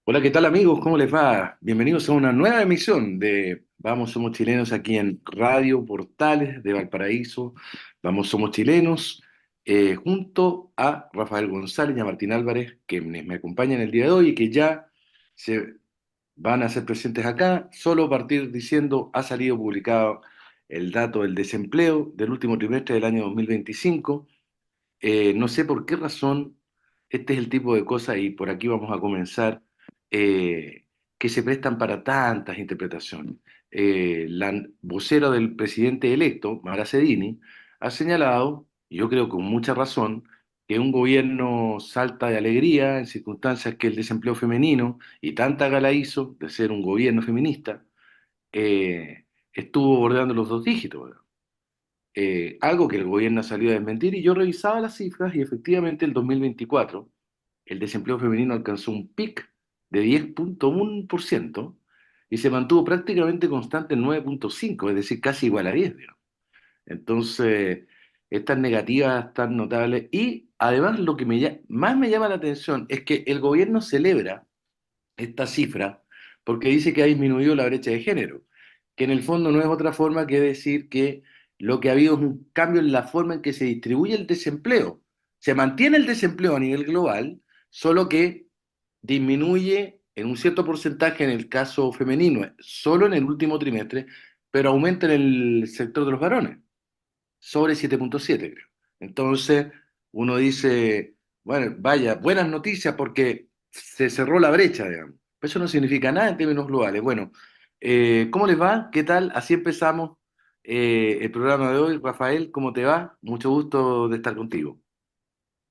Hola, ¿qué tal amigos? ¿Cómo les va? Bienvenidos a una nueva emisión de Vamos Somos Chilenos aquí en Radio Portales de Valparaíso. Vamos Somos Chilenos, junto a Rafael González y a Martín Álvarez, que me acompañan el día de hoy y que ya se van a ser presentes acá. Solo partir diciendo, ha salido publicado el dato del desempleo del último trimestre del año 2025. No sé por qué razón este es el tipo de cosas, y por aquí vamos a comenzar, que se prestan para tantas interpretaciones. La vocera del presidente electo, Mara Sedini, ha señalado, y yo creo con mucha razón, que un gobierno salta de alegría en circunstancias que el desempleo femenino, y tanta gala hizo de ser un gobierno feminista, estuvo bordeando los dos dígitos, ¿verdad? Algo que el gobierno salió a desmentir, y yo revisaba las cifras y efectivamente el 2024 el desempleo femenino alcanzó un pic de 10,1% y se mantuvo prácticamente constante en 9,5, es decir, casi igual a 10, digamos. Entonces, estas negativas tan notables, y además lo que más me llama la atención es que el gobierno celebra esta cifra porque dice que ha disminuido la brecha de género, que en el fondo no es otra forma que decir que lo que ha habido es un cambio en la forma en que se distribuye el desempleo. Se mantiene el desempleo a nivel global, solo que disminuye en un cierto porcentaje en el caso femenino, solo en el último trimestre, pero aumenta en el sector de los varones sobre 7,7 creo. Entonces, uno dice, bueno, vaya, buenas noticias porque se cerró la brecha, digamos. Pero eso no significa nada en términos globales. Bueno, ¿cómo les va? ¿Qué tal? Así empezamos el programa de hoy. Rafael, ¿cómo te va? Mucho gusto de estar contigo.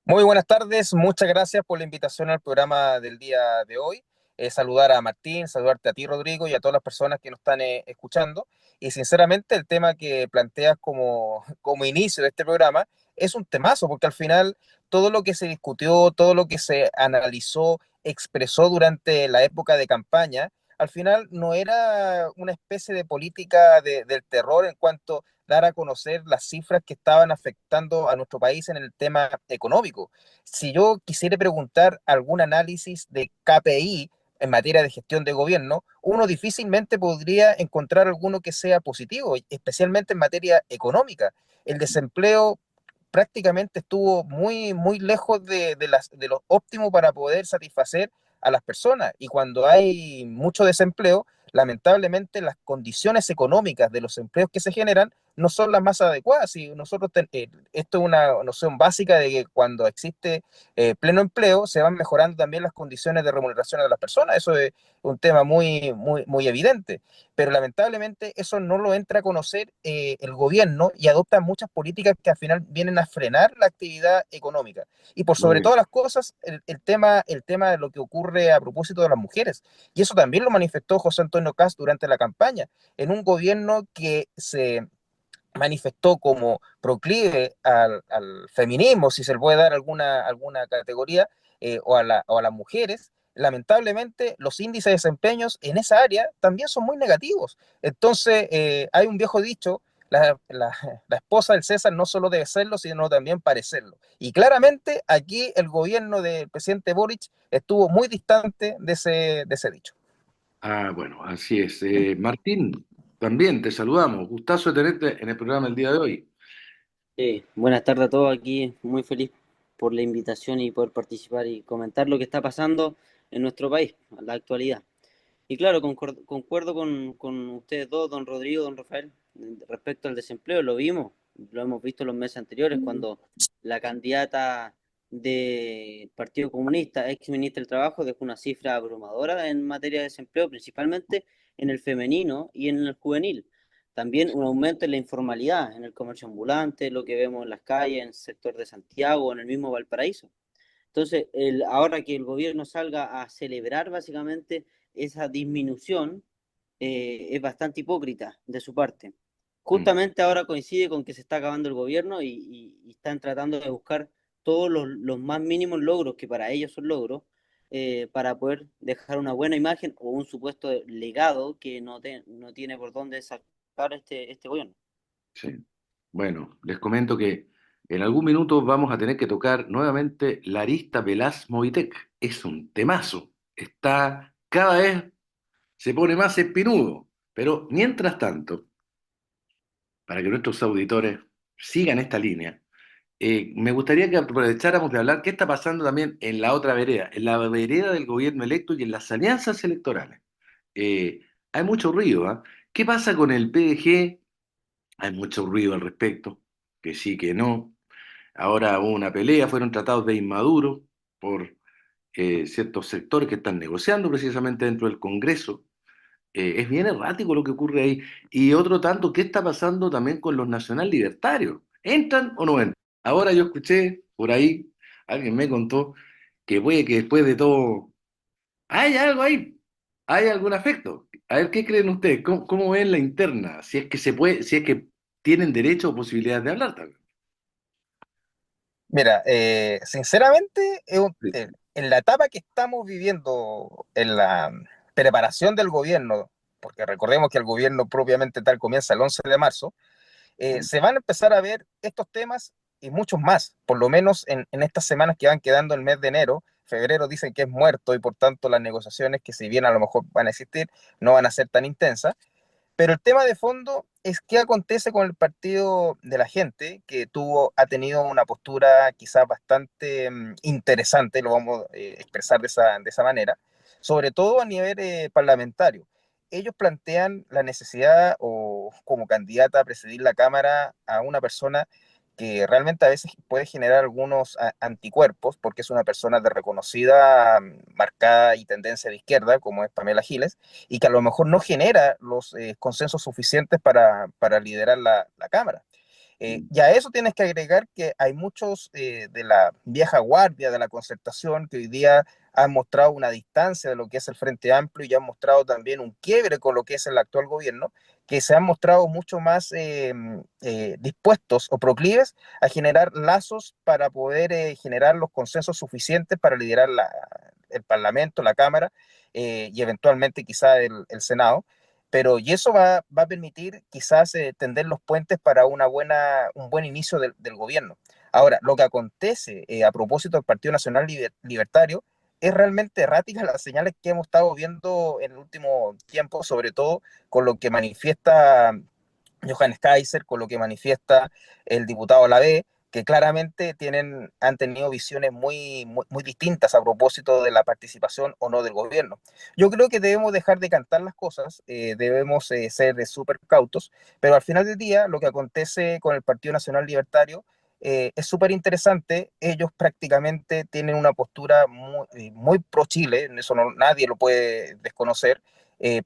Muy buenas tardes, muchas gracias por la invitación al programa del día de hoy. Saludar a Martín, saludarte a ti, Rodrigo, y a todas las personas que nos están escuchando. Y sinceramente, el tema que planteas como inicio de este programa es un temazo, porque al final todo lo que se discutió, todo lo que se analizó, expresó durante la época de campaña, al final no era una especie de política del terror en cuanto dar a conocer las cifras que estaban afectando a nuestro país en el tema económico. Si yo quisiera preguntar algún análisis de KPI en materia de gestión de gobierno, uno difícilmente podría encontrar alguno que sea positivo, especialmente en materia económica. El desempleo prácticamente estuvo muy lejos de lo óptimo para poder satisfacer a las personas. Y cuando hay mucho desempleo, lamentablemente las condiciones económicas de los empleos que se generan no son las más adecuadas. Y esto es una noción básica de que cuando existe pleno empleo, se van mejorando también las condiciones de remuneración de las personas. Eso es un tema muy evidente. Pero lamentablemente eso no lo entra a conocer el gobierno y adopta muchas políticas que al final vienen a frenar la actividad económica. Y por sobre Muy todas las cosas, el tema de lo que ocurre a propósito de las mujeres. Y eso también lo manifestó José Antonio Kast durante la campaña, en un gobierno que se manifestó como proclive al feminismo, si se le puede dar alguna categoría, o a las mujeres. Lamentablemente los índices de desempeños en esa área también son muy negativos. Entonces, hay un viejo dicho, la esposa del César no solo debe serlo, sino también parecerlo. Y claramente aquí el gobierno del presidente Boric estuvo muy distante de ese dicho. bueno, así es. Martín, también te saludamos. Gustazo de tenerte en el programa el día de hoy. Buenas tardes a todos aquí, muy feliz por la invitación y poder participar y comentar lo que está pasando en nuestro país, en la actualidad. Y claro, concuerdo con ustedes dos, don Rodrigo, don Rafael, respecto al desempleo, lo vimos, lo hemos visto los meses anteriores cuando la candidata del Partido Comunista, ex ministra del Trabajo, dejó una cifra abrumadora en materia de desempleo, principalmente en el femenino y en el juvenil. También un aumento en la informalidad, en el comercio ambulante, lo que vemos en las calles, en el sector de Santiago, en el mismo Valparaíso. Entonces, ahora que el gobierno salga a celebrar básicamente esa disminución, es bastante hipócrita de su parte. Mm. Justamente ahora coincide con que se está acabando el gobierno y están tratando de buscar todos los más mínimos logros, que para ellos son logros, para poder dejar una buena imagen o un supuesto legado que no tiene por dónde sacar este gobierno. Sí. Bueno, les comento que en algún minuto vamos a tener que tocar nuevamente la arista Velaz Movitec. Es un temazo. está cada vez se pone más espinudo. Pero mientras tanto, para que nuestros auditores sigan esta línea, me gustaría que aprovecháramos de hablar qué está pasando también en la otra vereda, en la vereda del gobierno electo y en las alianzas electorales. Eh, Hay mucho ruido, ¿ah? ¿Qué pasa con el PDG? Hay mucho ruido al respecto, que sí, que no. Ahora hubo una pelea, fueron tratados de inmaduros por ciertos sectores que están negociando precisamente dentro del Congreso. Es bien errático lo que ocurre ahí. Y otro tanto, ¿qué está pasando también con los nacional libertarios? ¿Entran o no entran? Ahora yo escuché por ahí, alguien me contó que puede que después de todo hay algo ahí, hay algún afecto. A ver, ¿qué creen ustedes? ¿Cómo ven la interna? Si es que se puede, si es que tienen derecho o posibilidades de hablar también. Mira, sinceramente, Sí. en la etapa que estamos viviendo, en la preparación del gobierno, porque recordemos que el gobierno propiamente tal comienza el 11 de marzo, se van a empezar a ver estos temas y muchos más, por lo menos en estas semanas que van quedando el mes de enero. Febrero dicen que es muerto y por tanto las negociaciones, que si bien a lo mejor van a existir, no van a ser tan intensas. Pero el tema de fondo es qué acontece con el partido de la gente, que ha tenido una postura quizás bastante interesante, lo vamos a expresar de esa manera, sobre todo a nivel parlamentario. Ellos plantean la necesidad o como candidata a presidir la Cámara a una persona que realmente a veces puede generar algunos anticuerpos, porque es una persona de reconocida, marcada y tendencia de izquierda, como es Pamela Giles, y que a lo mejor no genera los consensos suficientes para liderar la Cámara. Y a eso tienes que agregar que hay muchos de la vieja guardia de la concertación que hoy día han mostrado una distancia de lo que es el Frente Amplio y han mostrado también un quiebre con lo que es el actual gobierno, que se han mostrado mucho más dispuestos o proclives a generar lazos para poder generar los consensos suficientes para liderar el Parlamento, la Cámara y eventualmente quizá el Senado. Pero y eso va a permitir quizás tender los puentes para un buen inicio del gobierno. Ahora, lo que acontece a propósito del Partido Nacional Libertario es realmente errática las señales que hemos estado viendo en el último tiempo, sobre todo con lo que manifiesta Johannes Kaiser, con lo que manifiesta el diputado Lavé, que claramente han tenido visiones muy distintas a propósito de la participación o no del gobierno. Yo creo que debemos dejar de cantar las cosas, debemos ser súper cautos, pero al final del día lo que acontece con el Partido Nacional Libertario es súper interesante. Ellos prácticamente tienen una postura muy pro Chile, eso nadie lo puede desconocer,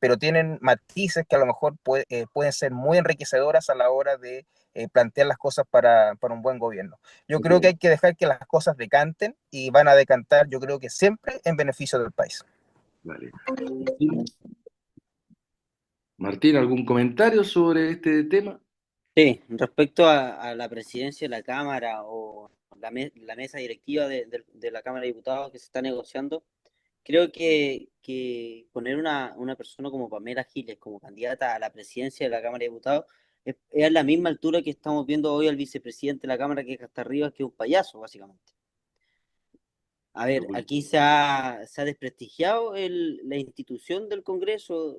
pero tienen matices que a lo mejor pueden ser muy enriquecedoras a la hora de plantear las cosas para un buen gobierno. Yo creo que hay que dejar que las cosas decanten y van a decantar, yo creo que siempre en beneficio del país. Vale. Martín, ¿algún comentario sobre este tema? Sí, respecto a la presidencia de la Cámara o la mesa directiva de la Cámara de Diputados que se está negociando, creo que poner una persona como Pamela Giles como candidata a la presidencia de la Cámara de Diputados es a la misma altura que estamos viendo hoy al vicepresidente de la Cámara, que es hasta arriba, que es un payaso, básicamente. A ver, aquí se ha desprestigiado la institución del Congreso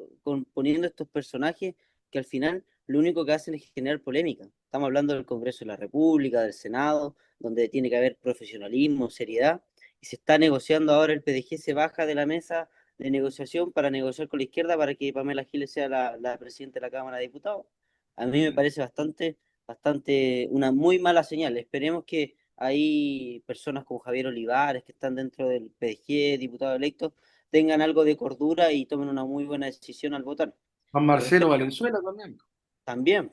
poniendo estos personajes que al final lo único que hacen es generar polémica. Estamos hablando del Congreso de la República, del Senado, donde tiene que haber profesionalismo, seriedad, y se está negociando ahora. El PDG se baja de la mesa de negociación para negociar con la izquierda para que Pamela Giles sea la presidenta de la Cámara de Diputados. A mí me parece bastante una muy mala señal. Esperemos que hay personas como Javier Olivares, que están dentro del PDG, diputados electos, tengan algo de cordura y tomen una muy buena decisión al votar. Juan Y Marcelo respecto Valenzuela también. también,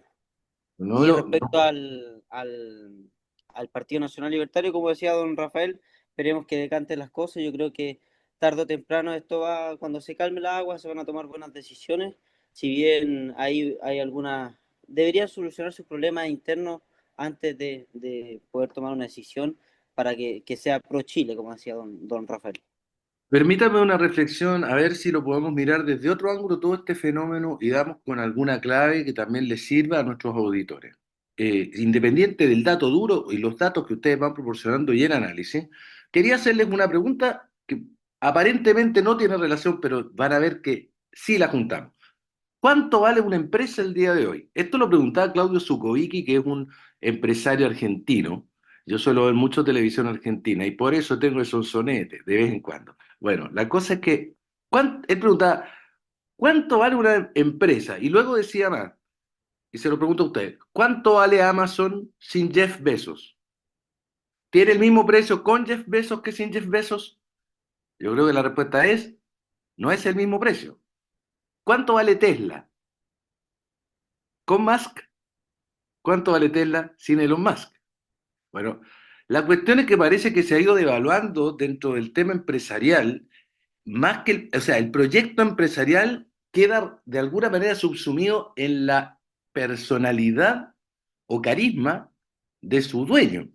No, y no, respecto al Partido Nacional Libertario, como decía don Rafael, esperemos que decante las cosas. Yo creo que tarde o temprano cuando se calme el agua, se van a tomar buenas decisiones. Si bien hay algunas, deberían solucionar sus problemas internos antes de poder tomar una decisión para que sea pro Chile, como decía don Rafael. permítame una reflexión, a ver si lo podemos mirar desde otro ángulo todo este fenómeno y damos con alguna clave que también les sirva a nuestros auditores. Independiente del dato duro y los datos que ustedes van proporcionando y el análisis, quería hacerles una pregunta que Aparentemente no tiene relación, pero van a ver que sí la juntamos. ¿Cuánto vale una empresa el día de hoy? Esto lo preguntaba Claudio Zucovicki, que es un empresario argentino. Yo suelo ver mucho televisión argentina y por eso tengo esos sonetes de vez en cuando. Bueno, la cosa es que él preguntaba, ¿cuánto vale una empresa? Y luego decía más, y se lo pregunto a usted, ¿cuánto vale Amazon sin Jeff Bezos? ¿Tiene el mismo precio con Jeff Bezos que sin Jeff Bezos? Yo creo que la respuesta es, no es el mismo precio. ¿Cuánto vale Tesla con Musk? ¿Cuánto vale Tesla sin Elon Musk? Bueno, la cuestión es que parece que se ha ido devaluando dentro del tema empresarial, más que o sea, el proyecto empresarial queda de alguna manera subsumido en la personalidad o carisma de su dueño.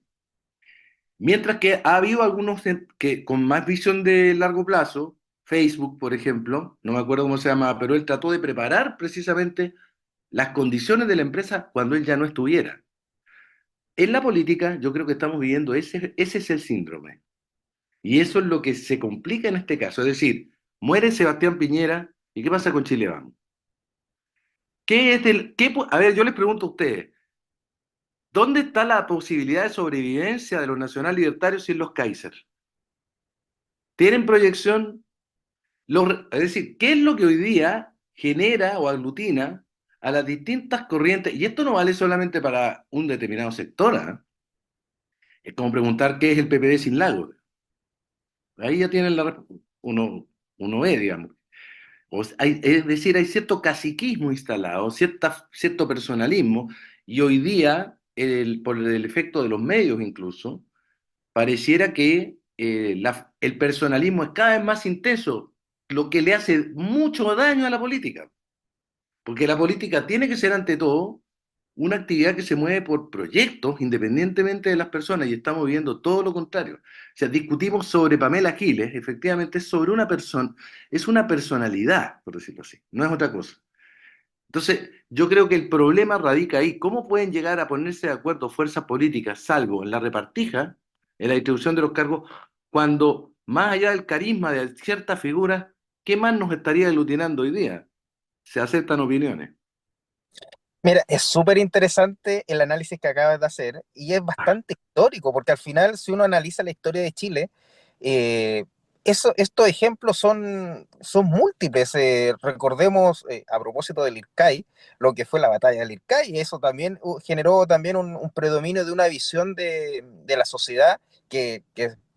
Mientras que ha habido algunos que con más visión de largo plazo, Facebook, por ejemplo, no me acuerdo cómo se llama, pero él trató de preparar precisamente las condiciones de la empresa cuando él ya no estuviera. En la política, yo creo que estamos viviendo ese es el síndrome. Y eso es lo que se complica en este caso. Es decir, muere Sebastián Piñera, ¿y qué pasa con Chile Vamos? A ver, yo les pregunto a ustedes, ¿dónde está la posibilidad de sobrevivencia de los nacional libertarios sin los Kaiser? ¿Tienen proyección? Es decir, ¿qué es lo que hoy día genera o aglutina a las distintas corrientes? Y esto no vale solamente para un determinado sector, ¿ah? Es como preguntar qué es el PPD sin Lagos. Ahí ya tienen uno ve, digamos. Es decir, hay cierto caciquismo instalado, cierto personalismo, y hoy día, por el efecto de los medios incluso, pareciera que el personalismo es cada vez más intenso, lo que le hace mucho daño a la política. Porque la política tiene que ser ante todo una actividad que se mueve por proyectos independientemente de las personas y estamos viendo todo lo contrario. O sea, discutimos sobre Pamela Giles, efectivamente es sobre una persona, es una personalidad, por decirlo así, no es otra cosa. Entonces, yo creo que el problema radica ahí. ¿Cómo pueden llegar a ponerse de acuerdo fuerzas políticas, salvo en la repartija, en la distribución de los cargos, cuando más allá del carisma de ciertas figuras, ¿qué más nos estaría aglutinando hoy día? Se aceptan opiniones. Mira, es súper interesante el análisis que acabas de hacer y es bastante histórico, porque al final, si uno analiza la historia de Chile, eh, estos ejemplos son múltiples. Recordemos, a propósito del IRCAI, lo que fue la batalla del IRCAI, y eso también generó también un predominio de una visión de la sociedad que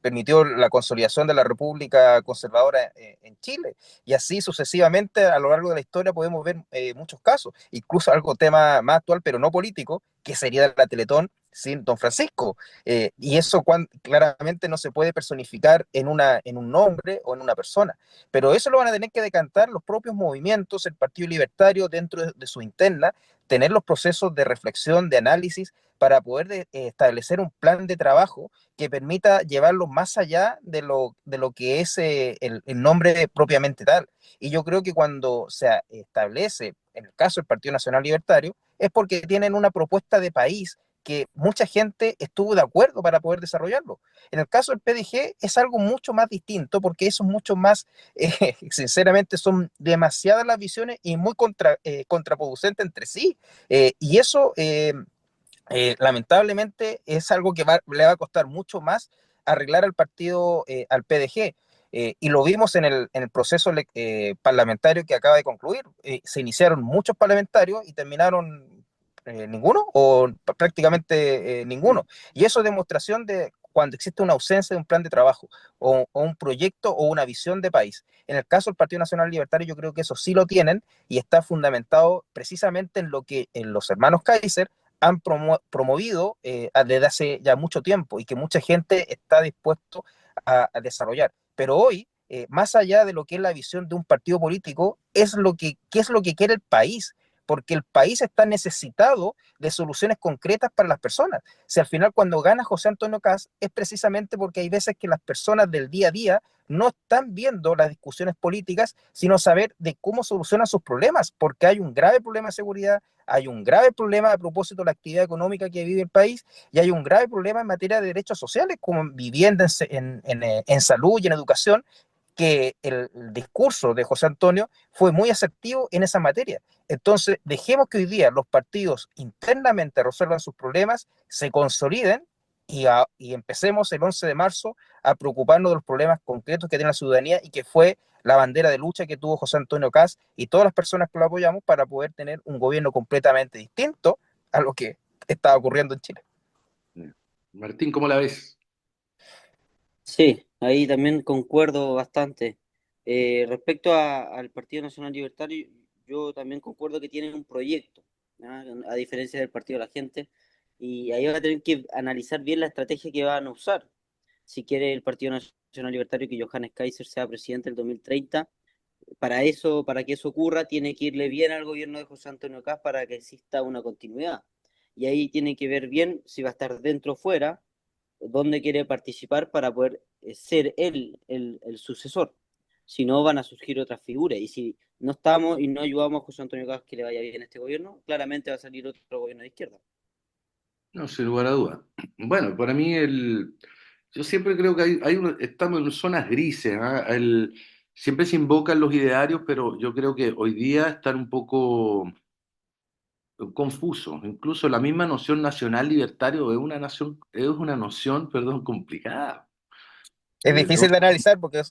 permitió la consolidación de la República Conservadora en Chile. Y así sucesivamente a lo largo de la historia podemos ver muchos casos, incluso algo tema más actual, pero no político, que sería la Teletón sin Don Francisco. Y eso claramente no se puede personificar en un nombre o en una persona. Pero eso lo van a tener que decantar los propios movimientos, el Partido Libertario dentro de su interna, tener los procesos de reflexión, de análisis, para poder establecer un plan de trabajo que permita llevarlo más allá de lo que es el nombre propiamente tal. Y yo creo que cuando se establece, en el caso del Partido Nacional Libertario, es porque tienen una propuesta de país que mucha gente estuvo de acuerdo para poder desarrollarlo. En el caso del PDG es algo mucho más distinto porque eso es mucho más, sinceramente, son demasiadas las visiones y muy contraproducentes entre sí. Y eso lamentablemente es algo que le va a costar mucho más arreglar al partido, al PDG. Y lo vimos en el proceso parlamentario que acaba de concluir. Se iniciaron muchos parlamentarios y terminaron ninguno o prácticamente ninguno. Y eso es demostración de cuando existe una ausencia de un plan de trabajo o un proyecto o una visión de país. En el caso del Partido Nacional Libertario yo creo que eso sí lo tienen y está fundamentado precisamente en lo que en los hermanos Kaiser han promovido desde hace ya mucho tiempo y que mucha gente está dispuesto a desarrollar. Pero hoy, más allá de lo que es la visión de un partido político, qué es lo que quiere el país, porque el país está necesitado de soluciones concretas para las personas. Si al final cuando gana José Antonio Caz es precisamente porque hay veces que las personas del día a día no están viendo las discusiones políticas, sino saber de cómo solucionan sus problemas, porque hay un grave problema de seguridad, hay un grave problema a propósito de la actividad económica que vive el país y hay un grave problema en materia de derechos sociales, como en vivienda, en salud y en educación, que el discurso de José Antonio fue muy asertivo en esa materia. Entonces, dejemos que hoy día los partidos internamente resuelvan sus problemas, se consoliden y empecemos el 11 de marzo a preocuparnos de los problemas concretos que tiene la ciudadanía y que fue la bandera de lucha que tuvo José Antonio Kast y todas las personas que lo apoyamos para poder tener un gobierno completamente distinto a lo que está ocurriendo en Chile. Martín, ¿cómo la ves? Sí, ahí también concuerdo bastante. Respecto al Partido Nacional Libertario, yo también concuerdo que tienen un proyecto, ¿ya? A diferencia del Partido de la Gente, y ahí va a tener que analizar bien la estrategia que van a usar. Si quiere el Partido Nacional Libertario que Johannes Kaiser sea presidente el 2030, para eso, para que eso ocurra, tiene que irle bien al gobierno de José Antonio Kast para que exista una continuidad. Y ahí tiene que ver bien si va a estar dentro o fuera, dónde quiere participar para poder ser él el sucesor. Si no, van a surgir otras figuras. Y si no estamos y no ayudamos a José Antonio Cast que le vaya bien a este gobierno, claramente va a salir otro gobierno de izquierda. No, sin lugar a dudas. Bueno, para mí yo siempre creo que estamos en zonas grises, ¿ah? Siempre se invocan los idearios, pero yo creo que hoy día están un poco confusos. Incluso la misma noción nacional libertario es una noción, perdón, complicada. Es No, difícil de analizar porque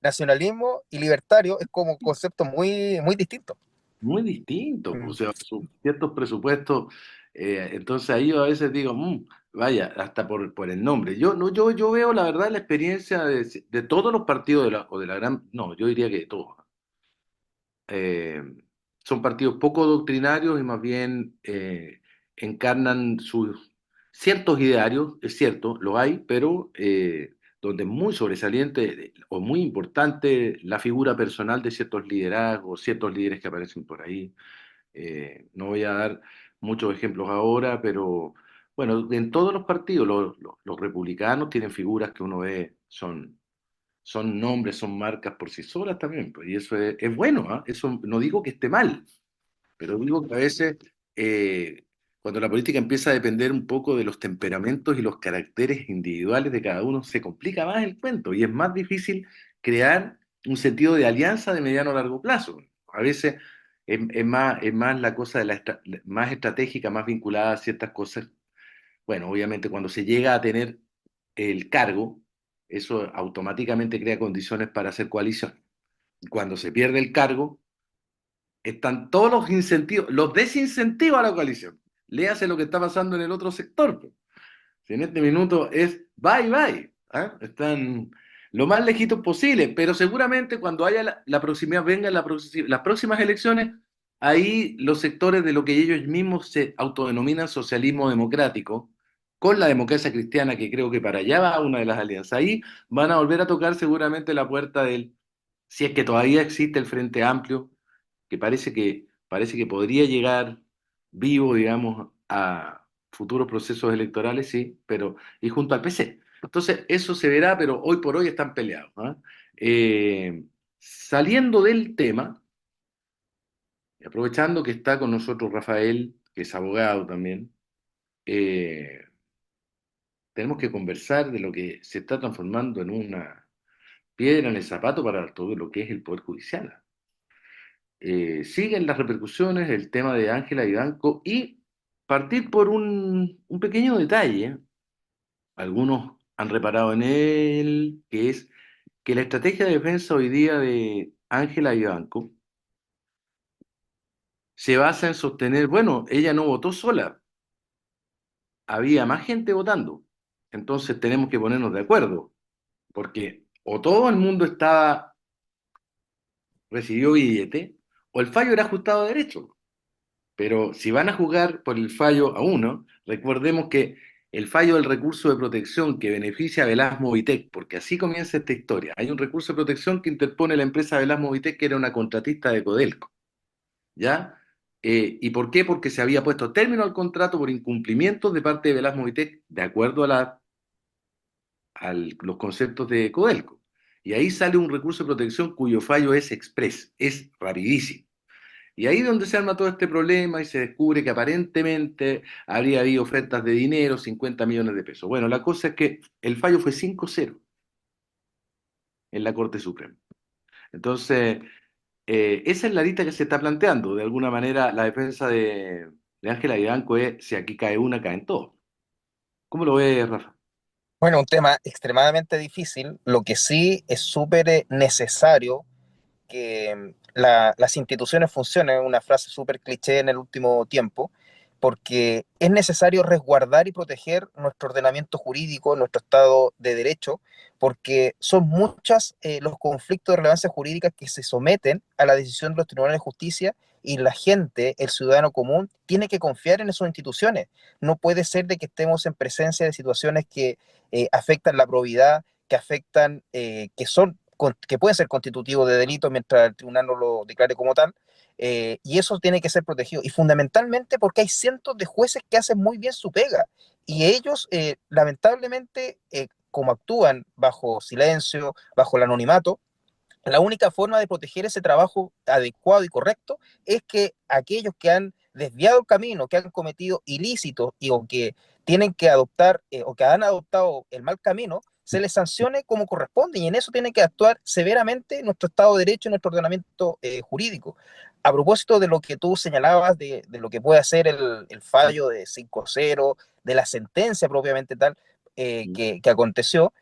nacionalismo y libertario es como conceptos muy, muy distintos. muy distinto, o Mm. sea, ciertos presupuestos. Entonces ahí yo a veces digo, vaya, hasta por el nombre. Yo, no, yo veo la verdad la experiencia de todos los partidos o de la gran, no, yo diría que de todos. eh, Son partidos poco doctrinarios y más bien encarnan sus ciertos idearios, es cierto, lo hay, pero donde es muy sobresaliente o muy importante la figura personal de ciertos liderazgos, ciertos líderes que aparecen por ahí. No voy a dar muchos ejemplos ahora, pero bueno, en todos los partidos, los republicanos tienen figuras que uno ve, son nombres, son marcas por sí solas también, pues, y eso es bueno, ¿ah? Eso no digo que esté mal, pero digo que a veces eh, cuando la política empieza a depender un poco de los temperamentos y los caracteres individuales de cada uno, se complica más el cuento y es más difícil crear un sentido de alianza de mediano a largo plazo. A veces es más la cosa de más estratégica, más vinculada a ciertas cosas. Bueno, obviamente cuando se llega a tener el cargo, eso automáticamente crea condiciones para hacer coalición. Cuando se pierde el cargo, están todos los incentivos, los desincentivos a la coalición. Léase lo que está pasando en el otro sector, pues. Si en este minuto es bye bye, ¿ah? Están lo más lejitos posible, pero seguramente cuando haya la proximidad, vengan las próximas elecciones, ahí los sectores de lo que ellos mismos se autodenominan socialismo democrático, con la democracia cristiana, que creo que para allá va una de las alianzas, ahí van a volver a tocar seguramente la puerta si es que todavía existe el Frente Amplio, que parece que podría llegar vivo, digamos, a futuros procesos electorales, sí, pero y junto al PC. Entonces, eso se verá, pero hoy por hoy están peleados, ¿ah? Saliendo del tema, aprovechando que está con nosotros Rafael, que es abogado también, eh, tenemos que conversar de lo que se está transformando en una piedra en el zapato para todo lo que es el Poder Judicial. Siguen las repercusiones, el tema de Ángela Vivanco y partir por un pequeño detalle, algunos han reparado en él, que es que la estrategia de defensa hoy día de Ángela Vivanco se basa en sostener, bueno, ella no votó sola, había más gente votando, entonces tenemos que ponernos de acuerdo, porque o todo el mundo recibió billete, o el fallo era ajustado a derecho. Pero si van a jugar por el fallo a uno, recordemos que el fallo del recurso de protección que beneficia a Velasco Movitec, porque así comienza esta historia. Hay un recurso de protección que interpone la empresa Velasco Movitec, que era una contratista de Codelco, ¿ya? ¿Y por qué? Porque se había puesto término al contrato por incumplimientos de parte de Velasco Movitec, de acuerdo a los conceptos de Codelco. Y ahí sale un recurso de protección cuyo fallo es express, es rapidísimo. Y ahí es donde se arma todo este problema y se descubre que aparentemente habría habido ofertas de dinero, 50 millones de pesos. Bueno, la cosa es que el fallo fue 5-0. en la Corte Suprema. Entonces, esa es la lista que se está planteando. De alguna manera, la defensa de Ángela Vivanco es, si aquí cae una, caen todos. ¿Cómo lo ves, Rafa? Bueno, un tema extremadamente difícil. Lo que sí es súper necesario que las instituciones funcionen, una frase súper cliché en el último tiempo, porque es necesario resguardar y proteger nuestro ordenamiento jurídico, nuestro Estado de Derecho, porque son muchos los conflictos de relevancia jurídica que se someten a la decisión de los tribunales de justicia y la gente, el ciudadano común, tiene que confiar en esas instituciones. No puede ser de que estemos en presencia de situaciones que afectan la probidad, que afectan, que pueden ser constitutivos de delito mientras el tribunal no lo declare como tal, y eso tiene que ser protegido. Y fundamentalmente porque hay cientos de jueces que hacen muy bien su pega, y ellos, lamentablemente, como actúan bajo silencio, bajo el anonimato, la única forma de proteger ese trabajo adecuado y correcto es que aquellos que han desviado el camino, que han cometido ilícitos o que tienen que adoptar o que han adoptado el mal camino, se les sancione como corresponde, y en eso tiene que actuar severamente nuestro Estado de Derecho y nuestro ordenamiento jurídico. A propósito de lo que tú señalabas, de lo que puede hacer el fallo de 5-0, de la sentencia propiamente tal que aconteció,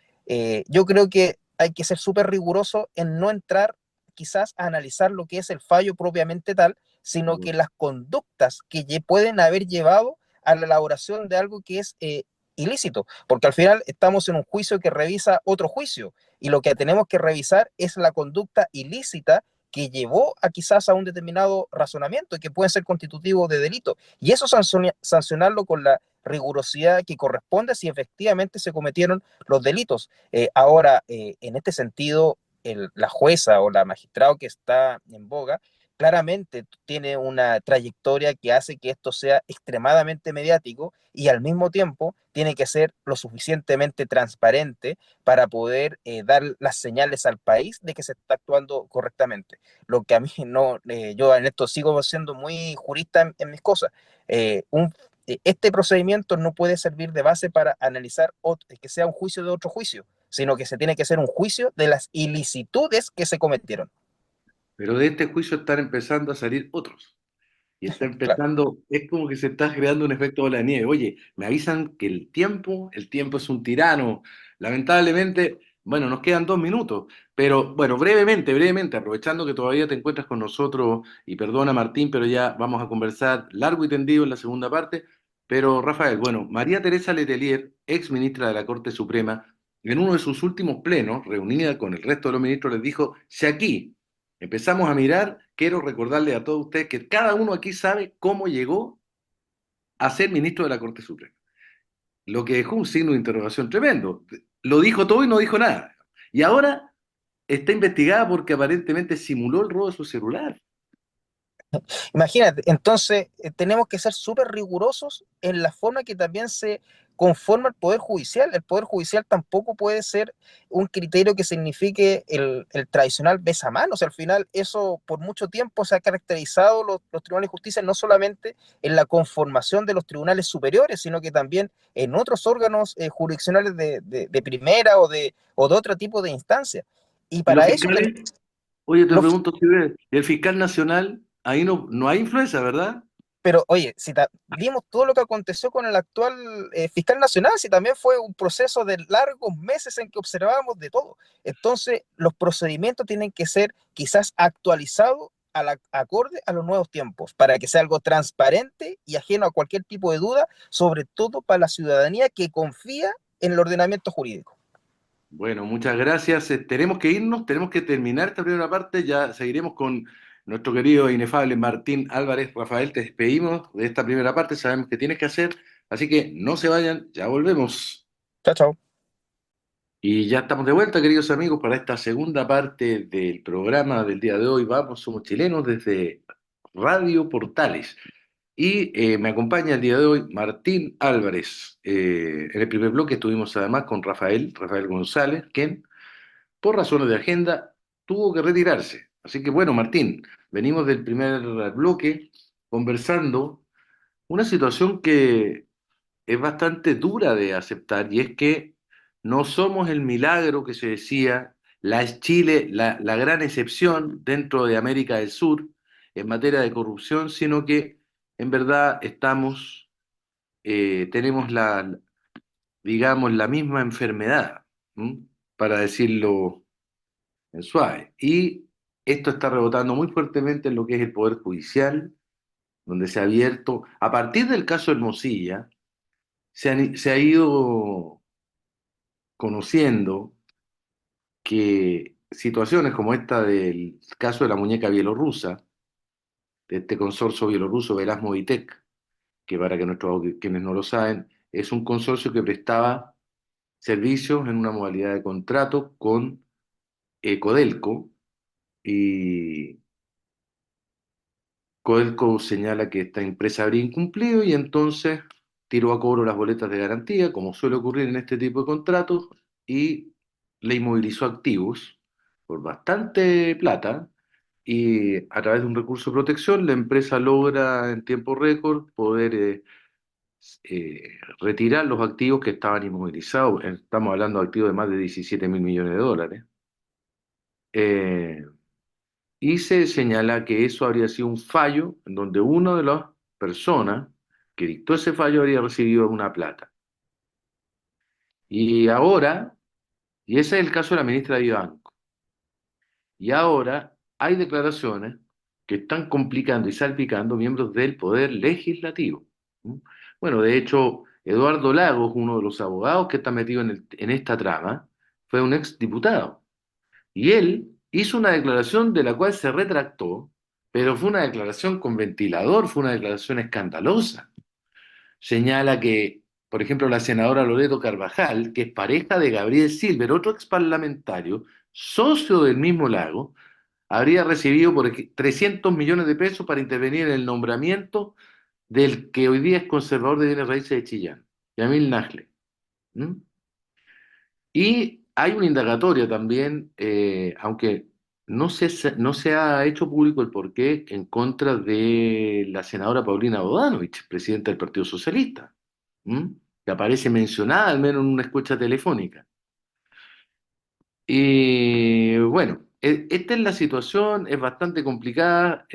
yo creo que hay que ser súper riguroso en no entrar quizás a analizar lo que es el fallo propiamente tal, sino que las conductas que pueden haber llevado a la elaboración de algo que es ilícito, porque al final estamos en un juicio que revisa otro juicio, y lo que tenemos que revisar es la conducta ilícita que llevó a quizás a un determinado razonamiento que puede ser constitutivo de delito, y eso sancionarlo con la rigurosidad que corresponde si efectivamente se cometieron los delitos. Ahora, en este sentido, la jueza o la magistrado que está en boga claramente tiene una trayectoria que hace que esto sea extremadamente mediático, y al mismo tiempo tiene que ser lo suficientemente transparente para poder dar las señales al país de que se está actuando correctamente. Lo que a mí no, yo en esto sigo siendo muy jurista en mis cosas. Este procedimiento no puede servir de base para analizar que sea un juicio de otro juicio, sino que se tiene que hacer un juicio de las ilicitudes que se cometieron. Pero de este juicio están empezando a salir otros. Y está Claro. empezando, es como que se está creando un efecto bola de nieve. Oye, me avisan que el tiempo es un tirano. Lamentablemente, bueno, nos quedan 2 minutos, pero bueno, brevemente, aprovechando que todavía te encuentras con nosotros, y perdona Martín, pero ya vamos a conversar largo y tendido en la segunda parte. Pero Rafael, bueno, María Teresa Letelier, ex ministra de la Corte Suprema, en uno de sus últimos plenos, reunida con el resto de los ministros, les dijo: si aquí empezamos a mirar, quiero recordarle a todos ustedes que cada uno aquí sabe cómo llegó a ser ministro de la Corte Suprema. Lo que dejó un signo de interrogación tremendo. Lo dijo todo y no dijo nada. Y ahora está investigada porque aparentemente simuló el robo de su celular. Imagínate, entonces tenemos que ser súper rigurosos en la forma que también se conforma el Poder Judicial. El Poder Judicial tampoco puede ser un criterio que signifique el tradicional besamano. O sea, al final eso por mucho tiempo se ha caracterizado los tribunales de justicia no solamente en la conformación de los tribunales superiores, sino que también en otros órganos jurisdiccionales de primera o de otro tipo de instancia. Y ¿Y los para eso tenemos... fiscales? Oye, te Los pregunto, si ves, el fiscal nacional, ahí no hay influencia, ¿verdad? Pero oye, si vimos todo lo que aconteció con el actual fiscal nacional, si también fue un proceso de largos meses en que observábamos de todo. Entonces, los procedimientos tienen que ser quizás actualizados acorde a los nuevos tiempos, para que sea algo transparente y ajeno a cualquier tipo de duda, sobre todo para la ciudadanía que confía en el ordenamiento jurídico. Bueno, muchas gracias. Tenemos que irnos, tenemos que terminar esta primera parte. Ya seguiremos con nuestro querido e inefable Martín Álvarez. Rafael, te despedimos de esta primera parte. Sabemos que tienes que hacer, así que no se vayan, ya volvemos. Chao, chao. Y ya estamos de vuelta, queridos amigos, para esta segunda parte del programa del día de hoy. Vamos, somos chilenos desde Radio Portales. Y me acompaña el día de hoy Martín Álvarez. En el primer bloque estuvimos además con Rafael González, quien por razones de agenda tuvo que retirarse. Así que bueno, Martín, venimos del primer bloque conversando una situación que es bastante dura de aceptar, y es que no somos el milagro que se decía, es Chile la gran excepción dentro de América del Sur en materia de corrupción, sino que en verdad tenemos digamos, la misma enfermedad, ¿m? Para decirlo en suave. Y esto está rebotando muy fuertemente en lo que es el Poder Judicial, donde se ha abierto, a partir del caso Hermosilla, se ha ido conociendo que situaciones como esta del caso de la muñeca bielorrusa, de este consorcio bielorruso Veraz Movitec, que para que quienes no lo saben, es un consorcio que prestaba servicios en una modalidad de contrato con Codelco, y Codelco señala que esta empresa habría incumplido y entonces tiró a cobro las boletas de garantía, como suele ocurrir en este tipo de contratos, y le inmovilizó activos por bastante plata, y a través de un recurso de protección la empresa logra en tiempo récord poder retirar los activos que estaban inmovilizados. Estamos hablando de activos de más de 17.000 millones de dólares. Eh, Y se señala que eso habría sido un fallo en donde una de las personas que dictó ese fallo habría recibido una plata. Y ahora, y ese es el caso de la ministra de Vivanco, y ahora hay declaraciones que están complicando y salpicando miembros del Poder Legislativo. ¿Mm? Bueno, de hecho, Eduardo Lagos, uno de los abogados que está metido en esta trama, fue un ex diputado. Y él hizo una declaración de la cual se retractó, pero fue una declaración con ventilador, fue una declaración escandalosa. Señala que, por ejemplo, la senadora Loreto Carvajal, que es pareja de Gabriel Silver, otro ex parlamentario, socio del mismo Lago, habría recibido 300 millones de pesos para intervenir en el nombramiento del que hoy día es conservador de bienes raíces de Chillán, Yamil Nasle. ¿Mm? Y hay una indagatoria también, aunque no se ha hecho público el porqué, en contra de la senadora Paulina Bodanovich, presidenta del Partido Socialista, ¿m? Que aparece mencionada al menos en una escucha telefónica. Y bueno, esta es la situación, es bastante complicada.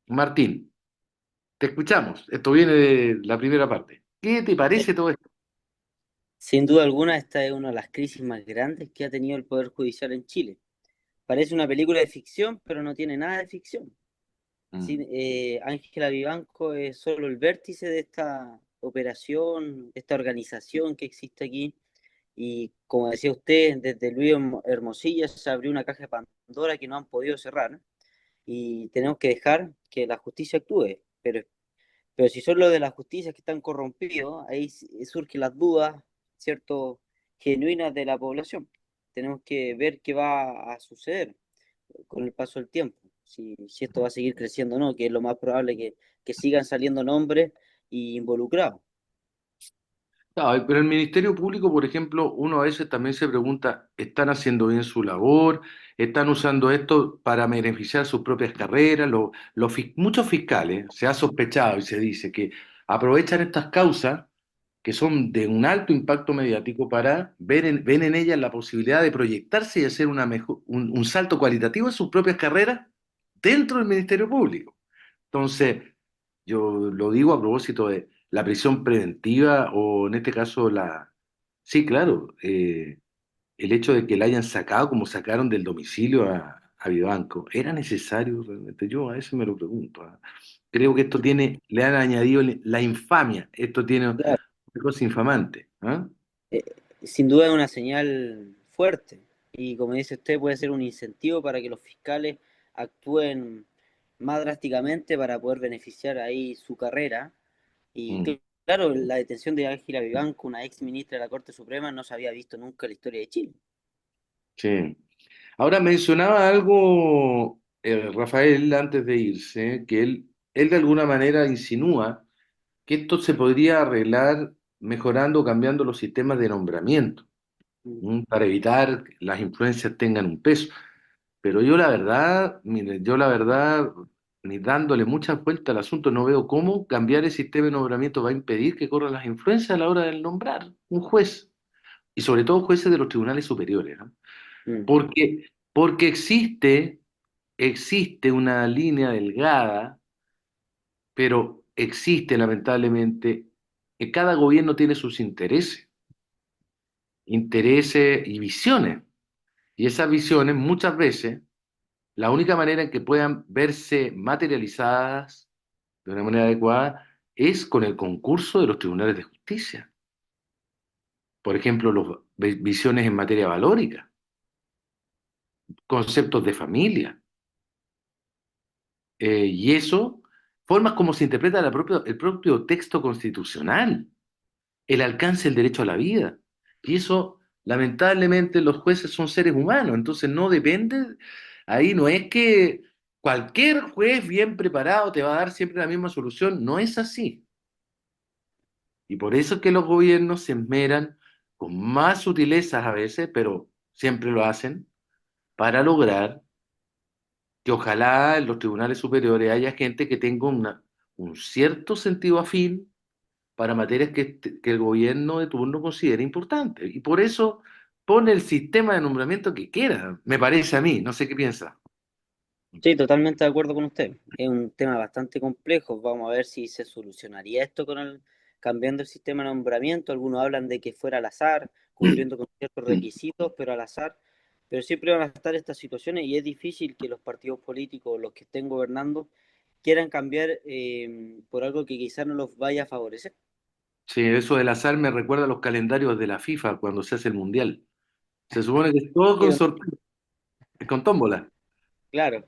Martín, te escuchamos. Esto viene de la primera parte. ¿Qué te Eh, parece todo esto? Sin duda alguna, esta es una de las crisis más grandes que ha tenido el Poder Judicial en Chile. Parece una película de ficción, pero no tiene nada de ficción. Sí, Mm. Ángela Vivanco es solo el vértice de esta operación, de esta organización que existe aquí. Y como decía usted, desde Luis Hermosilla se abrió una caja de Pandora que no han podido cerrar. Y tenemos que dejar que la justicia actúe. Pero si son los de la justicia que están corrompidos, ahí surgen las dudas, ¿cierto?, genuinas de la población. Tenemos que ver qué va a suceder con el paso del tiempo, si esto va a seguir creciendo o no, que es lo más probable que sigan saliendo nombres y involucrados. Claro, pero el Ministerio Público, por ejemplo, uno a veces también se pregunta, ¿están haciendo bien su labor? ¿Están usando esto para beneficiar sus propias carreras? Muchos fiscales se ha sospechado y se dice que aprovechan estas causas que son de un alto impacto mediático para ven en ellas la posibilidad de proyectarse y hacer un salto cualitativo en sus propias carreras dentro del Ministerio Público. Entonces, yo lo digo a propósito de la prisión preventiva o en este caso Sí, claro, el hecho de que la hayan sacado como sacaron del domicilio a Vivanco, ¿era necesario realmente? Yo a eso me lo pregunto. ¿Ah? Creo que esto le han añadido la infamia, esto tiene una Claro, cosa infamante. ¿Ah? eh, sin duda es una señal fuerte y como dice usted puede ser un incentivo para que los fiscales actúen más drásticamente para poder beneficiar ahí su carrera. Y Mm, claro, la detención de Ángela Vivanco, una ex ministra de la Corte Suprema, no se había visto nunca en la historia de Chile. sí. Ahora mencionaba algo, Rafael, antes de irse, que él de alguna manera insinúa que esto se podría arreglar mejorando o cambiando los sistemas de nombramiento, Mm. para evitar que las influencias tengan un peso. Pero yo la verdad, mire, yo la verdad, ni dándole muchas vueltas al asunto, no veo cómo cambiar el sistema de nombramiento va a impedir que corran las influencias a la hora de nombrar un juez, y sobre todo jueces de los tribunales superiores, ¿no? Mm. Porque existe una línea delgada, pero existe lamentablemente, que cada gobierno tiene sus intereses y visiones. Y esas visiones muchas veces, la única manera en que puedan verse materializadas de una manera adecuada es con el concurso de los tribunales de justicia. Por ejemplo, visiones en materia valórica, conceptos de familia. Y eso, formas como se interpreta el propio texto constitucional, el alcance del derecho a la vida. Y eso, lamentablemente, los jueces son seres humanos, entonces no depende, ahí no es que cualquier juez bien preparado te va a dar siempre la misma solución, no es así. Y por eso es que los gobiernos se esmeran con más sutilezas a veces, pero siempre lo hacen, para lograr que ojalá en los tribunales superiores haya gente que tenga un cierto sentido afín para materias que el gobierno de turno considera importantes. Y por eso pone el sistema de nombramiento que quiera, me parece a mí, no sé qué piensa. Sí, totalmente de acuerdo con usted. Es un tema bastante complejo. Vamos a ver si se solucionaría esto con cambiando el sistema de nombramiento. Algunos hablan de que fuera al azar, cumpliendo con ciertos requisitos, pero al azar. Pero siempre van a estar estas situaciones y es difícil que los partidos políticos, los que estén gobernando, quieran cambiar por algo que quizás no los vaya a favorecer. Sí, eso del azar me recuerda a los calendarios de la FIFA cuando se hace el Mundial. Se supone que es todo con sorteo, con tómbola, Claro,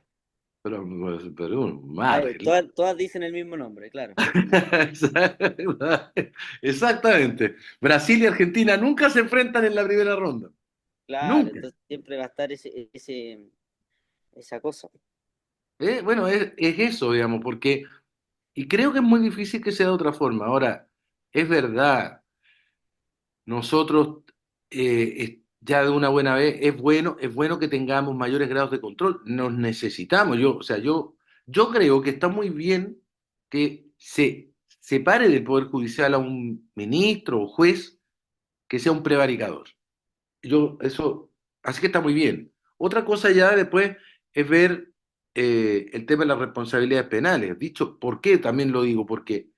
pero mal. todas dicen el mismo nombre, claro. Exactamente. Brasil y Argentina nunca se enfrentan en la primera ronda. Claro, Nunca. entonces siempre va a estar esa cosa. Bueno, es eso, digamos, porque, y creo que es muy difícil que sea de otra forma. Ahora, es verdad, nosotros ya de una buena vez, es bueno que tengamos mayores grados de control, nos necesitamos. Yo, o sea, yo creo que está muy bien que se separe del Poder Judicial a un ministro o juez que sea un prevaricador. Eso, así que está muy bien. Otra cosa ya después es ver el tema de las responsabilidades penales. Dicho, ¿por qué? También lo digo, porque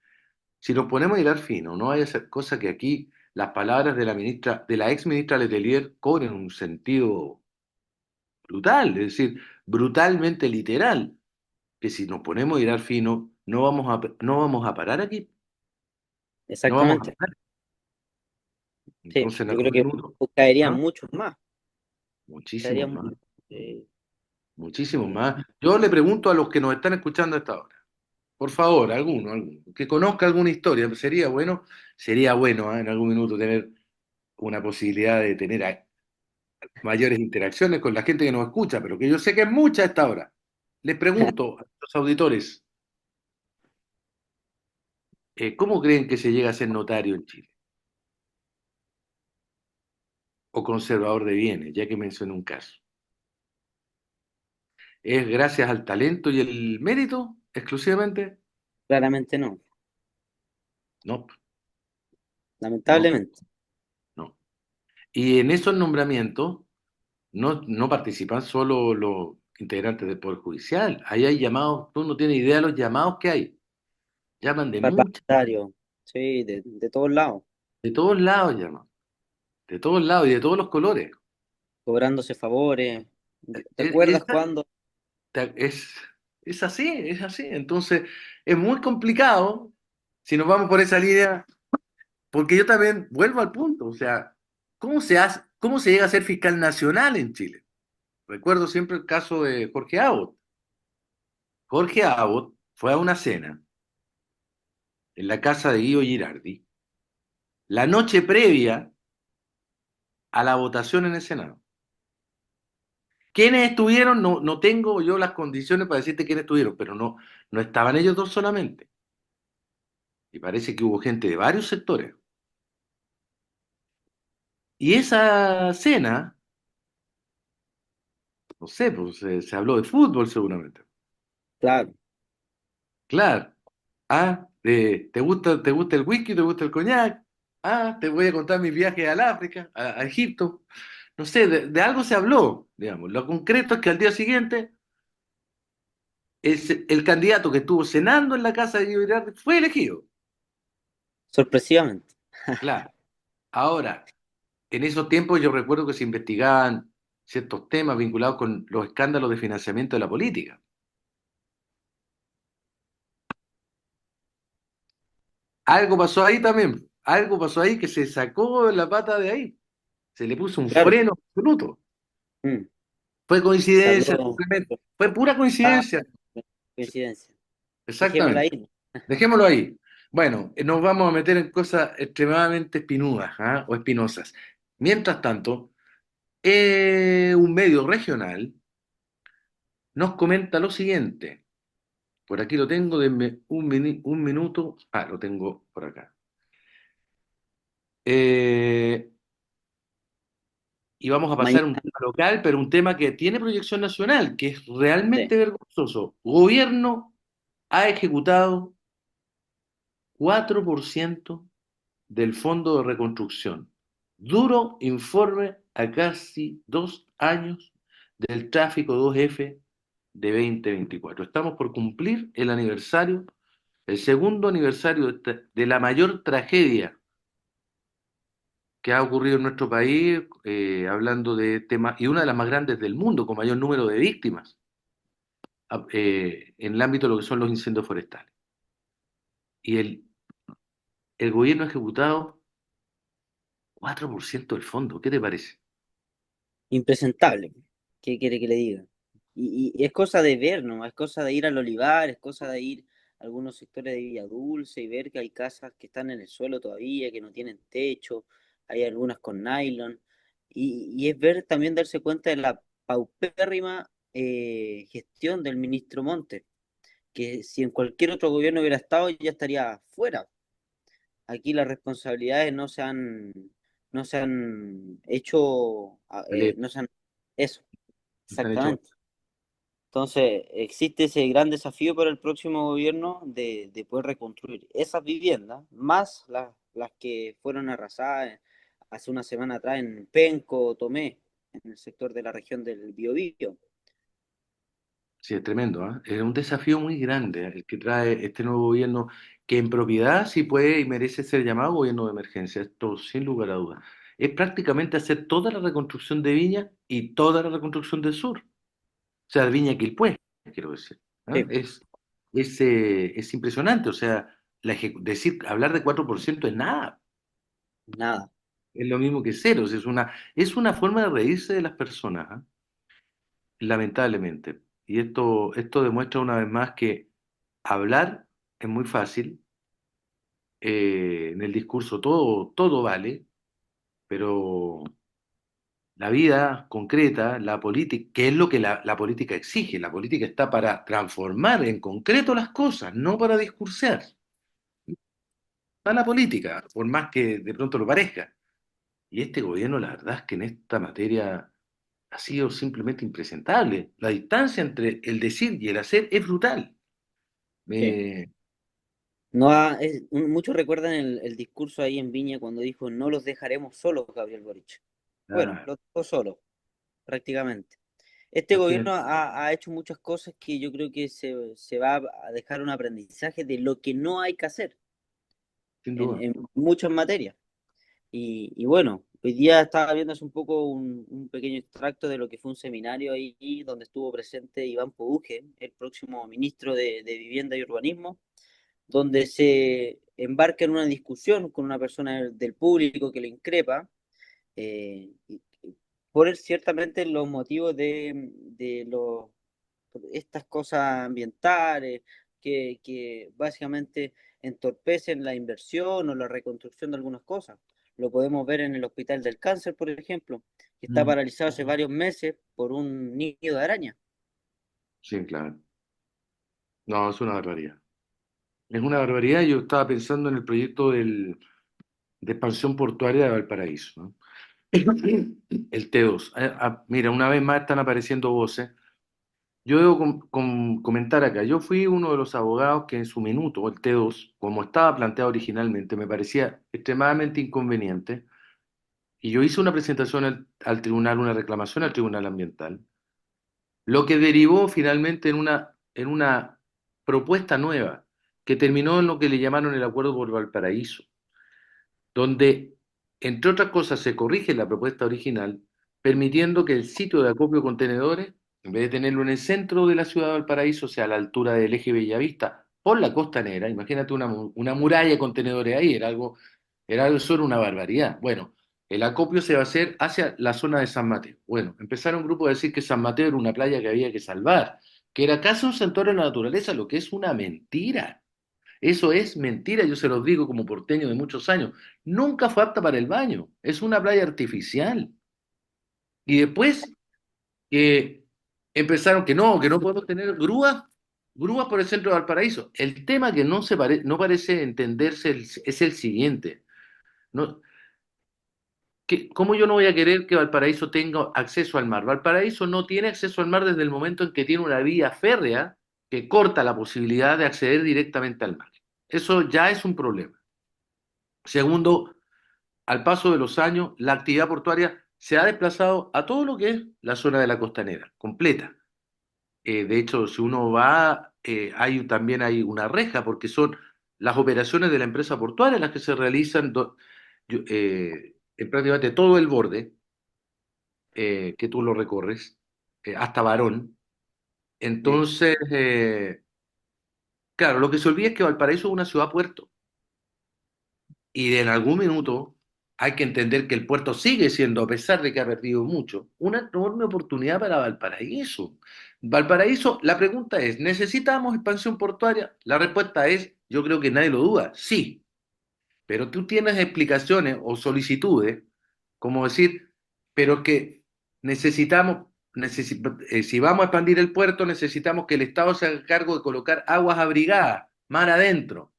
si nos ponemos a hilar fino, no vaya a ser cosa que aquí las palabras de la ministra, de la ex ministra Letelier cobren un sentido brutal, es decir, brutalmente literal, que si nos ponemos a hilar fino, no vamos a parar aquí, no vamos a Exactamente. parar. Sí, Entonces, en yo creo algún que minuto, caerían ¿ah? muchos más. Muchísimos Caerían más. eh, Muchísimos más. Yo le pregunto a los que nos están escuchando a esta hora, por favor, alguno, que conozca alguna historia, sería bueno, en algún minuto tener una posibilidad de tener mayores interacciones con la gente que nos escucha, pero que yo sé que es mucha a esta hora. Les pregunto a los auditores, ¿cómo creen que se llega a ser notario en Chile? O conservador de bienes, ya que mencioné un caso. ¿Es gracias al talento y el mérito exclusivamente? claramente no, No, no, lamentablemente. no. Y en esos nombramientos no participan solo los integrantes del Poder Judicial. Ahí hay llamados, tú no tienes idea de los llamados que hay. Llaman Parlamentario, sí, de todos lados, de todos lados llaman, de todos lados y de todos los colores. cobrándose favores. ¿Te Es, acuerdas es, cuando? es, es así, es así. Entonces, es muy complicado si nos vamos por esa línea, porque yo también vuelvo al punto, o sea, cómo se llega a ser fiscal nacional en Chile? Recuerdo siempre el caso de Jorge Abbott. Jorge Abbott fue a una cena en la casa de Guido Girardi la noche previa a la votación en el Senado. ¿Quiénes estuvieron? No tengo yo las condiciones para decirte quiénes estuvieron, pero no estaban ellos dos solamente. Y parece que hubo gente de varios sectores. Y esa cena, no sé, pues se habló de fútbol seguramente. Claro, Claro. ¿Te gusta el whisky? ¿Te gusta el coñac? Te voy a contar mis viajes al África, a Egipto. no sé, de algo se habló, digamos. Lo concreto es que al día siguiente el candidato que estuvo cenando en la casa de Guido Girardi fue elegido. Sorpresivamente. Claro. Ahora, en esos tiempos yo recuerdo que se investigaban ciertos temas vinculados con los escándalos de financiamiento de la política. Algo pasó ahí también, algo pasó ahí que se sacó la pata de ahí, se le puso un Claro. freno absoluto. Mm. Fue Se coincidencia, habló. simplemente, fue pura Ah, coincidencia. coincidencia. Dejémosla Exactamente. ahí. Dejémoslo ahí. Bueno, nos vamos a meter en cosas extremadamente espinudas, ¿ah? O espinosas. Mientras tanto, un medio regional nos comenta lo siguiente. Por aquí lo tengo, denme un minuto. Ah, lo tengo por acá. Eh, y vamos a pasar a un Mañana. tema local, pero un tema que tiene proyección nacional, que es Sí. realmente vergonzoso. Gobierno ha ejecutado 4% del Fondo de Reconstrucción. Duro informe a casi 2 años del tráfico 2F de 2024. Estamos por cumplir el aniversario, el segundo aniversario de la mayor tragedia que ha ocurrido en nuestro país, hablando de temas, y una de las más grandes del mundo, con mayor número de víctimas, en el ámbito de lo que son los incendios forestales. Y el gobierno ha ejecutado 4% del fondo. ¿Qué te parece? Impresentable. ¿Qué quiere que le diga? Y es cosa de ver, ¿no? Es cosa de ir al olivar, es cosa de ir a algunos sectores de Villa Dulce y ver que hay casas que están en el suelo todavía, que no tienen techo, hay algunas con nylon. Y es ver también darse cuenta de la paupérrima gestión del ministro Montes, que si en cualquier otro gobierno hubiera estado ya estaría fuera. Aquí las responsabilidades no se han hecho, no se han, eso, Se han hecho. exactamente. Entonces, existe ese gran desafío para el próximo gobierno de poder reconstruir esas viviendas, más las que fueron arrasadas hace una semana atrás en Penco, Tomé, en el sector de la región del Biobío. Sí, es tremendo, ¿ah? Es un desafío muy grande, el que trae este nuevo gobierno, que en propiedad sí puede y merece ser llamado gobierno de emergencia, esto sin lugar a dudas. Es prácticamente hacer toda la reconstrucción de Viña y toda la reconstrucción del sur. O sea, de Viña Quilpué, quiero decir. ¿Ah? Sí, Es impresionante, o sea, decir, hablar de 4% es nada, nada. es lo mismo que cero, es una forma de reírse de las personas, ¿ah? Lamentablemente. Y esto demuestra una vez más que hablar es muy fácil, en el discurso todo vale, pero la vida concreta, la política, ¿qué es lo que la política exige? La política está para transformar en concreto las cosas, no para discursar. Está la política, por más que de pronto lo parezca. Y este gobierno, la verdad es que en esta materia ha sido simplemente impresentable. La distancia entre el decir y el hacer es brutal. Sí. Me- Muchos recuerdan el discurso ahí en Viña cuando dijo no los dejaremos solos, Gabriel Boric. Bueno, ah, los dejó solos, prácticamente. Este imagínate, gobierno ha hecho muchas cosas que yo creo que se va a dejar un aprendizaje de lo que no hay que hacer sin duda. en muchas materias. Y bueno, hoy día estaba viendo hace un poco un pequeño extracto de lo que fue un seminario ahí donde estuvo presente Iván Pouge, el próximo ministro de Vivienda y Urbanismo, donde se embarca en una discusión con una persona del público que le increpa, por ciertamente los motivos de estas cosas ambientales que básicamente entorpecen la inversión o la reconstrucción de algunas cosas. Lo podemos ver en el Hospital del Cáncer, por ejemplo, que está Mm, paralizado hace varios meses por un nido de araña. sí, claro. No, es una barbaridad. Es una barbaridad. Yo estaba pensando en el proyecto de expansión portuaria de Valparaíso, ¿no? El T2. Mira, una vez más están apareciendo voces. Yo debo comentar acá, yo fui uno de los abogados que en su minuto, el T2, como estaba planteado originalmente, me parecía extremadamente inconveniente, y yo hice una presentación al tribunal, una reclamación al tribunal ambiental, lo que derivó finalmente en una propuesta nueva, que terminó en lo que le llamaron el Acuerdo por Valparaíso, donde, entre otras cosas, se corrige la propuesta original, permitiendo que el sitio de acopio de contenedores, en vez de tenerlo en el centro de la ciudad de Valparaíso, sea a la altura del eje Bellavista, por la costanera. Imagínate una muralla de contenedores ahí, eso era una barbaridad. Bueno, el acopio se va a hacer hacia la zona de San Mateo. Bueno, empezaron un grupo a decir que San Mateo era una playa que había que salvar, que era casi un santuario de la naturaleza, lo que es una mentira. Eso es mentira, yo se los digo como porteño de muchos años. Nunca fue apta para el baño, es una playa artificial. Y después empezaron que no podemos tener grúas por el centro de Valparaíso. El tema que no parece entenderse es el siguiente. No, ¿cómo yo no voy a querer que Valparaíso tenga acceso al mar? Valparaíso no tiene acceso al mar desde el momento en que tiene una vía férrea que corta la posibilidad de acceder directamente al mar. Eso ya es un problema. Segundo, al paso de los años, la actividad portuaria se ha desplazado a todo lo que es la zona de la costanera, completa. De hecho, si uno va, también hay una reja, porque son las operaciones de la empresa portuaria las que se realizan en prácticamente todo el borde, que tú lo recorres, hasta Barón. Sí. Entonces, claro, lo que se olvida es que Valparaíso es una ciudad-puerto. Y en algún minuto hay que entender que el puerto sigue siendo, a pesar de que ha perdido mucho, una enorme oportunidad para Valparaíso. Valparaíso, la pregunta es, ¿necesitamos expansión portuaria? La respuesta es, yo creo que nadie lo duda, sí. Pero tú tienes explicaciones o solicitudes, como decir, pero que si vamos a expandir el puerto, necesitamos que el Estado se haga cargo de colocar aguas abrigadas, mar adentro.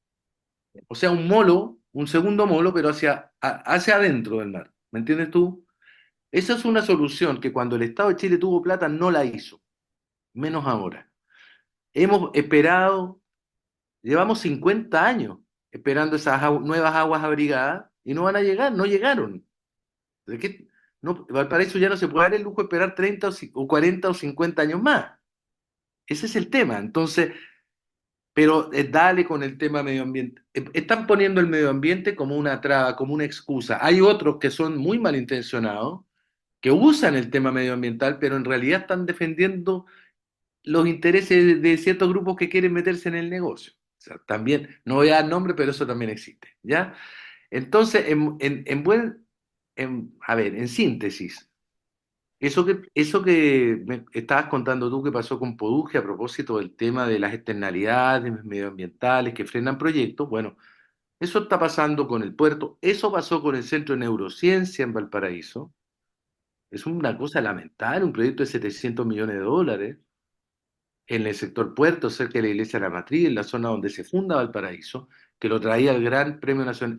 O sea, un molo, un segundo molo, pero hacia adentro del mar. ¿Me entiendes tú? Esa es una solución que cuando el Estado de Chile tuvo plata no la hizo, menos ahora. Hemos esperado, llevamos 50 años esperando esas nuevas aguas abrigadas y no van a llegar, no llegaron. ¿De qué? No, Valparaíso ya no se puede dar el lujo de esperar 30 o 40 o 50 años más. Ese es el tema. Entonces, pero dale con el tema medio ambiente. Están poniendo el medio ambiente como una traba, como una excusa. Hay otros que son muy malintencionados, que usan el tema medioambiental, pero en realidad están defendiendo los intereses de ciertos grupos que quieren meterse en el negocio. O sea, también, no voy a dar nombre, pero eso también existe, ¿ya? Entonces, a ver, en síntesis, eso que me estabas contando tú que pasó con Poduje a propósito del tema de las externalidades medioambientales que frenan proyectos, bueno, eso está pasando con el puerto, eso pasó con el Centro de Neurociencia en Valparaíso, es una cosa lamentable, un proyecto de 700 millones de dólares en el sector puerto, cerca de la iglesia de la Matriz, en la zona donde se funda Valparaíso, que lo traía el gran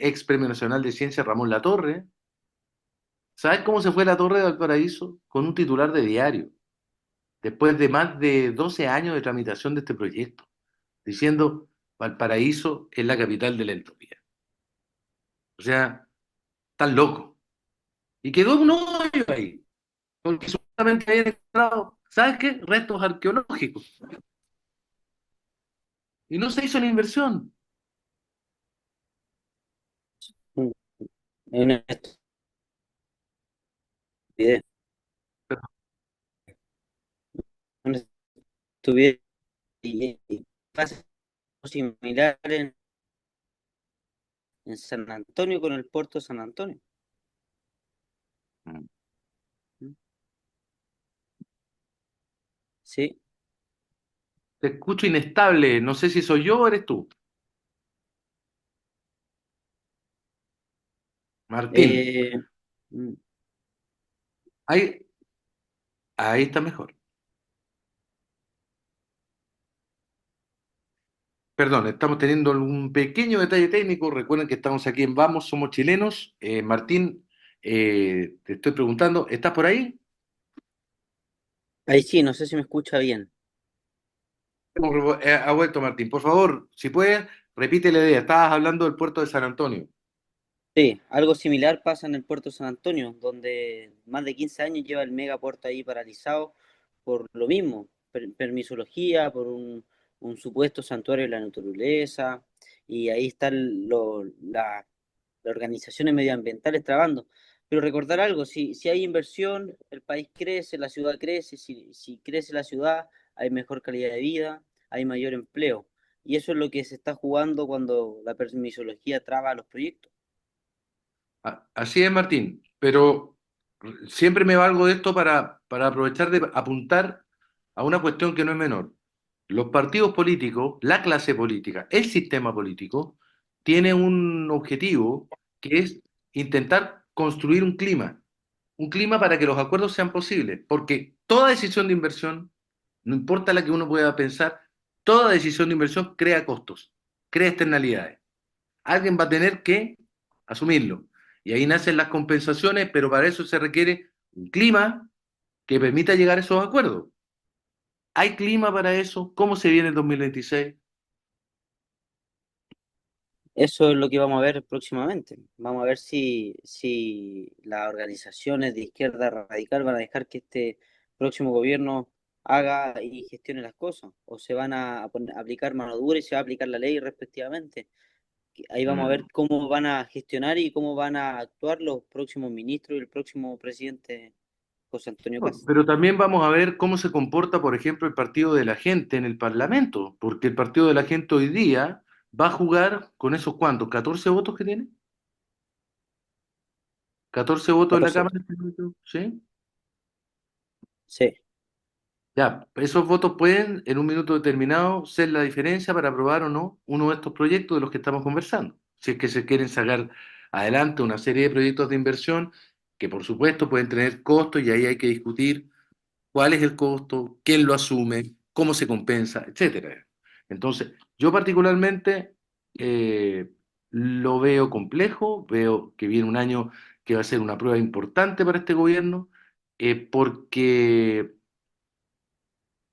ex Premio Nacional de Ciencia Ramón Latorre. ¿Sabes cómo se fue la Torre de Valparaíso? Con un titular de diario, después de más de 12 años de tramitación de este proyecto, diciendo Valparaíso es la capital de la entropía. O sea, tan loco. Y quedó un hoyo ahí, porque supuestamente habían encontrado, ¿sabes qué? Restos arqueológicos. Y no se hizo la inversión. Es una estupidez, una estupidez y pasa algo similar en San Antonio con el puerto de San Antonio. Sí. Te escucho inestable, no sé si soy yo o eres tú. Martín, Eh, mm, ahí, ahí está mejor. Perdón, estamos teniendo un pequeño detalle técnico. Recuerden que estamos aquí en Vamos, somos chilenos. Martín, te estoy preguntando, ¿estás por ahí? ahí sí, no sé si me escucha bien. Ha vuelto Martín. Por favor, si puedes, repite la idea. Estabas hablando del puerto de San Antonio. Sí, algo similar pasa en el puerto de San Antonio, donde más de 15 años lleva el megapuerto ahí paralizado por lo mismo, permisología, por un supuesto santuario de la naturaleza, y ahí están las organizaciones medioambientales trabajando. Pero recordar algo, si hay inversión, el país crece, la ciudad crece, si crece la ciudad, hay mejor calidad de vida, hay mayor empleo. Y eso es lo que se está jugando cuando la permisología traba los proyectos. Así es, Martín, pero siempre me valgo de esto para aprovechar de apuntar a una cuestión que no es menor. Los partidos políticos, la clase política, el sistema político, tiene un objetivo que es intentar construir un clima para que los acuerdos sean posibles, porque toda decisión de inversión, no importa la que uno pueda pensar, toda decisión de inversión crea costos, crea externalidades. Alguien va a tener que asumirlo. Y ahí nacen las compensaciones, pero para eso se requiere un clima que permita llegar a esos acuerdos. ¿Hay clima para eso? ¿Cómo se viene el 2026? Eso es lo que vamos a ver próximamente. Vamos a ver si las organizaciones de izquierda radical van a dejar que este próximo gobierno haga y gestione las cosas, o se van a aplicar mano dura y se va a aplicar la ley respectivamente. Ahí vamos a ver Mm. cómo van a gestionar y cómo van a actuar los próximos ministros y el próximo presidente José Antonio Bueno, Cast. pero también vamos a ver cómo se comporta, por ejemplo, el Partido de la Gente en el Parlamento, porque el Partido de la Gente hoy día va a jugar con esos cuantos, 14 votos que tiene, 14 votos en la 14 Cámara, votos. ¿sí? Sí, Ya, esos votos pueden en un minuto determinado ser la diferencia para aprobar o no uno de estos proyectos de los que estamos conversando. Si es que se quieren sacar adelante una serie de proyectos de inversión que por supuesto pueden tener costos y ahí hay que discutir cuál es el costo, quién lo asume, cómo se compensa, etcétera. Entonces, yo particularmente lo veo complejo, veo que viene un año que va a ser una prueba importante para este gobierno, porque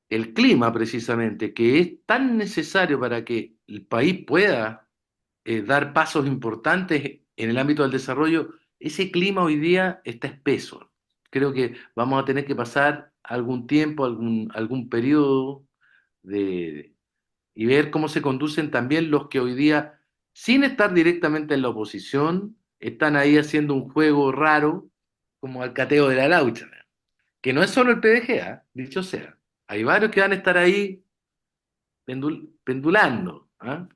el clima precisamente, que es tan necesario para que el país pueda dar pasos importantes en el ámbito del desarrollo, ese clima hoy día está espeso. Creo que vamos a tener que pasar algún tiempo, algún periodo de, y ver cómo se conducen también los que hoy día, sin estar directamente en la oposición, están ahí haciendo un juego raro, como al cateo de la laucha, que no es solo el PDG, ¿ah? Dicho sea. Hay varios que van a estar ahí pendulando. ¿Ah?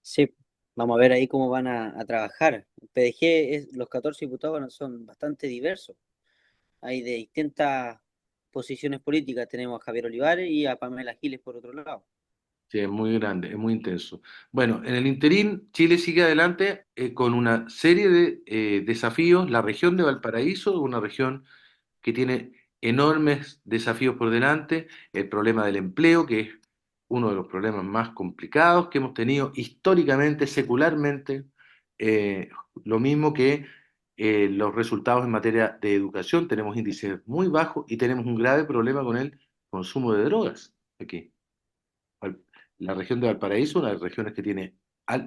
sí. Vamos a ver ahí cómo van a trabajar. El PDG, los 14 diputados son bastante diversos. Hay de distintas posiciones políticas. Tenemos a Javier Olivares y a Pamela Giles por otro lado. Sí, es muy grande, es muy intenso. Bueno, en el interín, Chile sigue adelante con una serie de desafíos. La región de Valparaíso es una región que tiene enormes desafíos por delante. El problema del empleo, que es uno de los problemas más complicados que hemos tenido históricamente, secularmente. Eh, lo mismo que los resultados en materia de educación. Tenemos índices muy bajos y tenemos un grave problema con el consumo de drogas aquí. Val- La región de Valparaíso, una de las regiones que tiene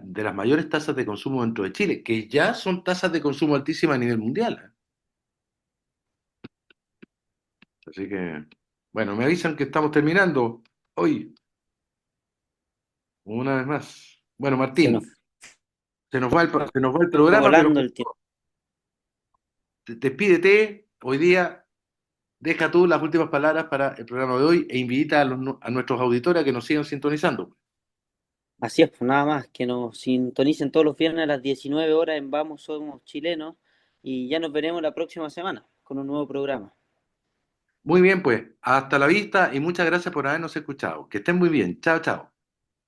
de las mayores tasas de consumo dentro de Chile, que ya son tasas de consumo altísimas a nivel mundial. ¿Eh? Así que, bueno, me avisan que estamos terminando hoy, una vez más. Bueno, Se nos Martín, se nos va el fue programa, pero volando el tiempo. despídete hoy día, deja tú las últimas palabras para el programa de hoy e invita a nuestros auditores a que nos sigan sintonizando. Así es, pues nada más, que nos sintonicen todos los viernes a las 19 horas en Vamos Somos Chilenos y ya nos veremos la próxima semana con un nuevo programa. Muy bien, pues, hasta la vista y muchas gracias por habernos escuchado. Que estén muy bien. Chao, chao.